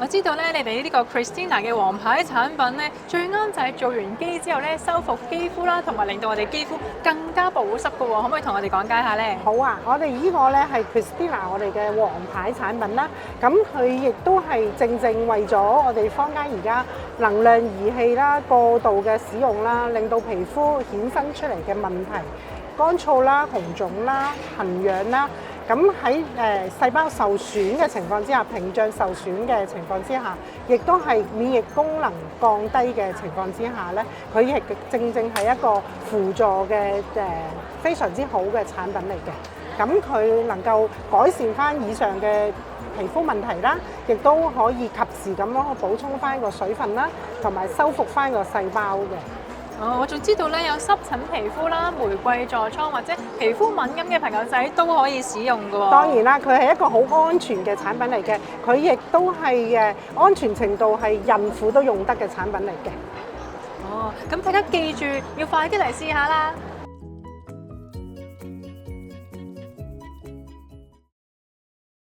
我知道咧，你哋呢個 Christina 嘅王牌產品咧，最啱就係做完機之後咧，修復肌膚啦，同埋令到我哋肌膚更加保濕嘅喎。可唔可以同我哋講解下咧？好啊，我哋呢個咧係 Christina 我哋嘅王牌產品啦。咁佢亦都係正正為咗我哋坊間而家能量儀器啦、過度嘅使用啦，令到皮膚衍生出嚟嘅問題，乾燥啦、紅腫啦、痕癢啦。咁喺細胞受損嘅情況之下，屏障受損嘅情況之下，亦都係免疫功能降低嘅情況之下咧，佢亦正係一個輔助嘅非常之好嘅產品嚟嘅。咁佢能夠改善翻以上嘅皮膚問題啦，亦都可以及時咁樣補充翻個水分啦，同埋修復翻個細胞嘅。哦，我仲知道咧有濕疹皮膚啦、玫瑰痤瘡或者皮膚敏感嘅朋友仔都可以使用㗎喎。當然啦，佢係一個好安全嘅產品嚟嘅，佢亦都係安全程度係孕婦都用得嘅產品嚟嘅。哦，咁大家記住要快啲嚟試下啦！